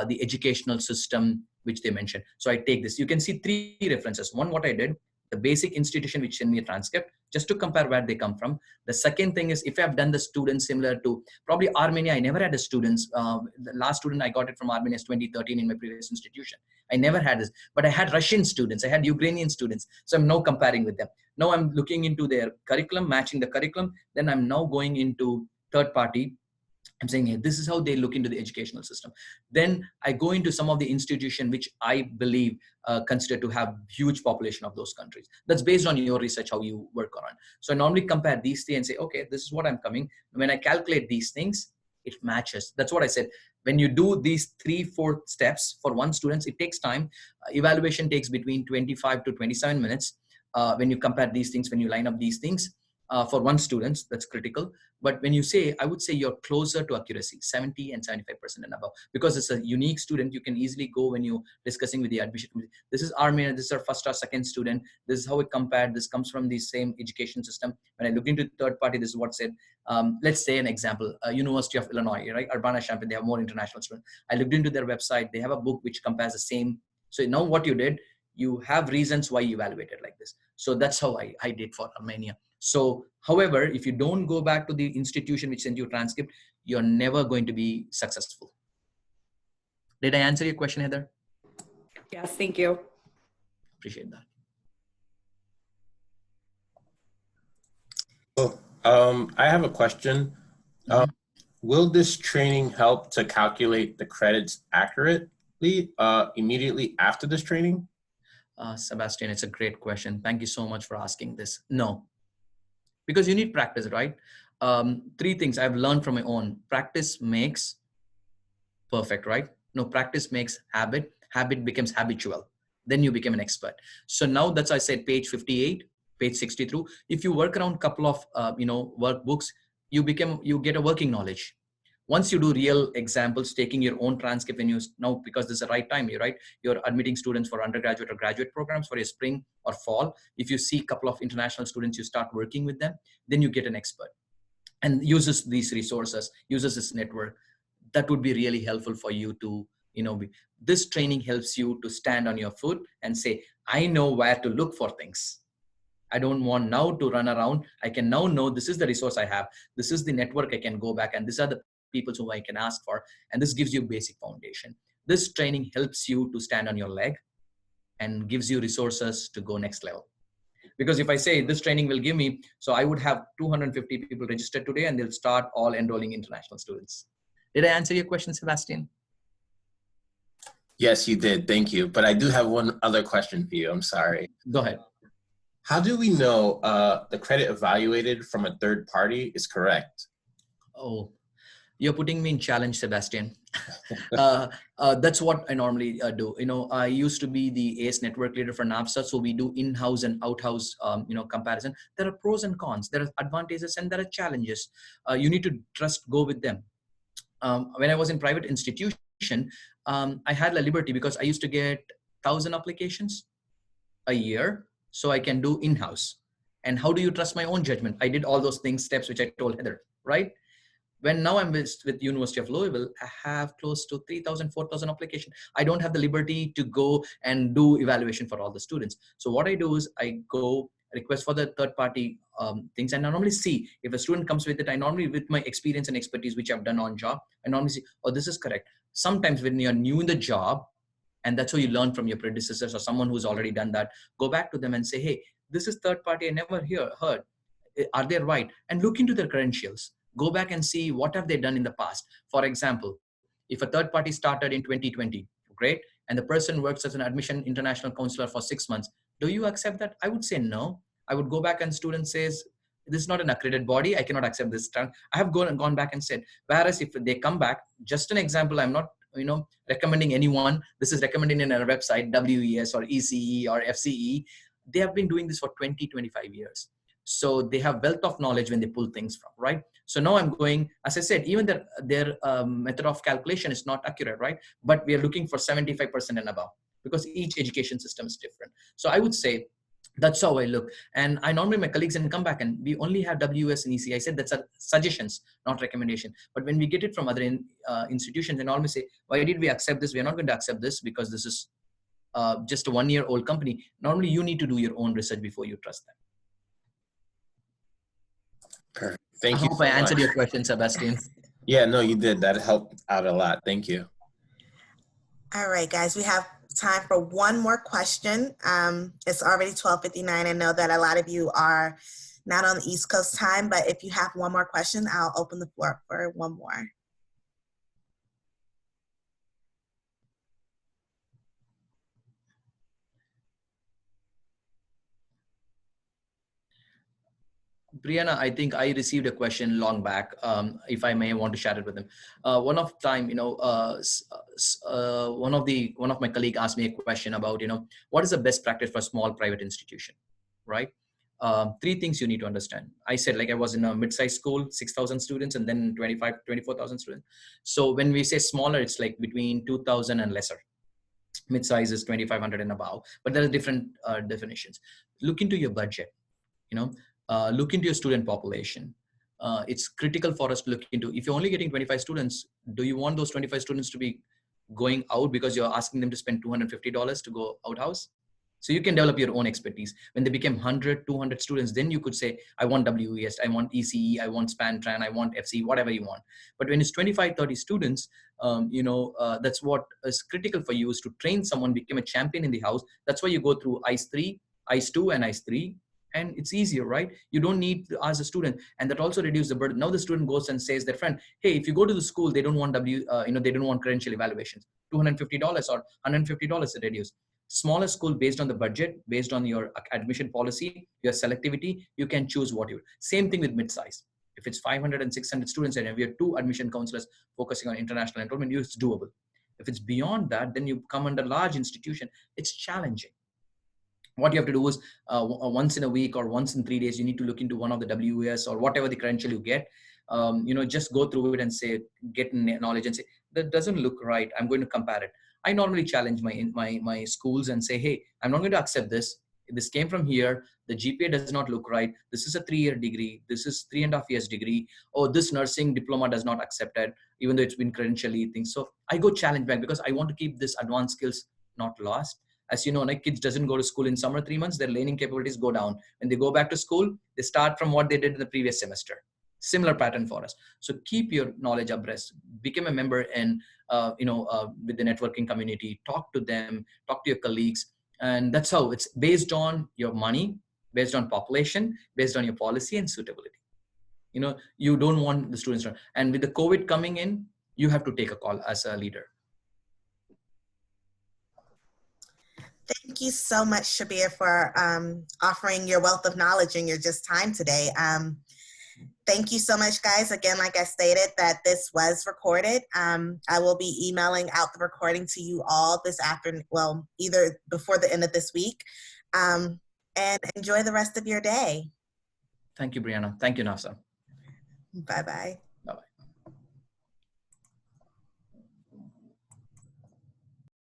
the educational system which they mentioned? So I take this. You can see 3 references. One, what I did, the basic institution which sent me a transcript, just to compare where they come from. The second thing is, if I've done the students similar to probably Armenia, I never had the students. The last student I got it from Armenia is 2013 in my previous institution. I never had this, but I had Russian students. I had Ukrainian students. So I'm now comparing with them. Now I'm looking into their curriculum, matching the curriculum. Then I'm now going into third party. I'm saying, hey, this is how they look into the educational system. Then I go into some of the institution which I believe consider to have huge population of those countries. That's based on your research, how you work on. So I normally compare these 3 and say, okay, this is what I'm coming. When I calculate these things, it matches. That's what I said. When you do these 3-4 steps for one student, it takes time. Evaluation takes between 25 to 27 minutes. When you compare these things, when you line up these things, for one student, that's critical. But when you say, I would say you're closer to accuracy, 70 and 75% and above, because it's a unique student. You can easily go when you're discussing with the admission committee. This is our main, this is our first or second student. This is how it compared. This comes from the same education system. When I looked into third party, this is what said. Let's say an example, University of Illinois, right? Urbana-Champaign, they have more international students. I looked into their website. They have a book which compares the same. So now what you did, you have reasons why you evaluated like this. So that's how I did for Armenia. So, however, if you don't go back to the institution which sent you a transcript, you're never going to be successful. Did I answer your question, Heather? Yes, thank you. Appreciate that. Oh, I have a question. Will this training help to calculate the credits accurately immediately after this training? Sebastian, it's a great question. Thank you so much for asking this. No, because you need practice, right? Three things I've learned from my own. Practice makes perfect, right? No, practice makes habit. Habit becomes habitual. Then you become an expert. So now that's, I said, page 58, page 60 through. If you work around a couple of, workbooks, you get a working knowledge. Once you do real examples, taking your own transcript, when you now, because this is the right time, you're admitting students for undergraduate or graduate programs for your spring or fall. If you see a couple of international students, you start working with them, then you get an expert and uses these resources, uses this network. That would be really helpful for you to, this training helps you to stand on your foot and say, I know where to look for things. I don't want now to run around. I can now know this is the resource I have. This is the network I can go back, and these are the people who I can ask for. And this gives you basic foundation. This training helps you to stand on your leg and gives you resources to go next level. Because if I say this training will give me, so I would have 250 people registered today and they'll start all enrolling international students. Did I answer your question, Sebastian? Yes, you did. Thank you. But I do have one other question for you. I'm sorry. Go ahead. How do we know the credit evaluated from a third party is correct? Oh, you're putting me in challenge, Sebastian. That's what I normally do. I used to be the ACE network leader for NAFSA. So we do in-house and out-house, comparison. There are pros and cons. There are advantages and there are challenges. You need to go with them. When I was in private institution, I had the liberty because I used to get 1,000 applications a year. So I can do in-house. And how do you trust my own judgment? I did all those steps which I told Heather, right? When now I'm with University of Louisville, I have close to 3,000, 4,000 applications. I don't have the liberty to go and do evaluation for all the students. So what I do is I go request for the third party things. And I normally see if a student comes with it, I normally, with my experience and expertise, which I've done on job, I normally see, oh, this is correct. Sometimes when you're new in the job, and that's how you learn from your predecessors or someone who's already done that, go back to them and say, hey, this is third party, I never heard. Are they right? And look into their credentials. Go back and see what have they done in the past. For example, if a third party started in 2020, great, and the person works as an admission international counselor for 6 months, do you accept that? I would say no. I would go back and student says, this is not an accredited body, I cannot accept this. I have gone back and said, whereas if they come back, just an example, I'm not recommending anyone. This is recommended in our website, WES or ECE or FCE. They have been doing this for 20, 25 years. So they have wealth of knowledge when they pull things from, right? So now I'm going, as I said, even their method of calculation is not accurate, right? But we are looking for 75% and above because each education system is different. So I would say, that's how I look. And I normally, my colleagues can come back and we only have WS and EC. I said that's a suggestions, not recommendation. But when we get it from other institutions, they normally say, why did we accept this? We are not going to accept this because this is just a 1-year-old company. Normally, you need to do your own research before you trust them. Perfect. Thank you. I hope I answered your question, Sebastian. Yeah, no, you did. That helped out a lot. Thank you. All right, guys, we have time for one more question. It's already 12:59. I know that a lot of you are not on the East Coast time, but if you have one more question, I'll open the floor up for one more. Brianna, I think I received a question long back. If I may want to share it with them. One of time, one of my colleague asked me a question about, what is the best practice for a small private institution, right? three things you need to understand. I said, like, I was in a mid-sized school, 6,000 students, and then 24,000 students. So when we say smaller, it's like between 2,000 and lesser. Mid-size is 2,500 and above, but there are different definitions. Look into your budget, look into your student population. It's critical for us to look into, if you're only getting 25 students, do you want those 25 students to be going out because you're asking them to spend $250 to go outhouse? So you can develop your own expertise. When they became 100, 200 students, then you could say, I want WES, I want ECE, I want SpanTran, I want FC, whatever you want. But when it's 25, 30 students, that's what is critical for you, is to train someone, become a champion in the house. That's why you go through ICE 3, ICE 2, and ICE 3. And it's easier, right? You don't need to ask a student, and that also reduces the burden. Now the student goes and says their friend, hey, if you go to the school, they don't want they don't want credential evaluations. $250 or $150 it reduce. Smaller school, based on the budget, based on your admission policy, your selectivity, you can choose what you. Same thing with mid-size. If it's 500 and 600 students and we have 2 admission counselors focusing on international enrollment, it's doable. If it's beyond that, then you come under large institution. It's challenging. What you have to do is once in a week or once in 3 days, you need to look into one of the WES or whatever the credential you get. Just go through it and say, get knowledge and say, that doesn't look right. I'm going to compare it. I normally challenge my schools and say, hey, I'm not going to accept this. This came from here. The GPA does not look right. This is a 3-year degree. This is 3.5 years degree. Oh, this nursing diploma does not accept it, even though it's been credentially things. So I go challenge back because I want to keep this advanced skills not lost. As you know, like, kids doesn't go to school in summer 3 months, their learning capabilities go down. When they go back to school, they start from what they did in the previous semester. Similar pattern for us. So keep your knowledge abreast, become a member in, with the networking community, talk to them, talk to your colleagues. And that's how it's based on your money, based on population, based on your policy and suitability. You don't want the students to, and with the COVID coming in, you have to take a call as a leader. Thank you so much, Shabir, for offering your wealth of knowledge and your just time today. Thank you so much, guys. Again, like I stated, that this was recorded. I will be emailing out the recording to you all this afternoon, well, either before the end of this week. And enjoy the rest of your day. Thank you, Brianna. Thank you, Nafsa. Bye-bye.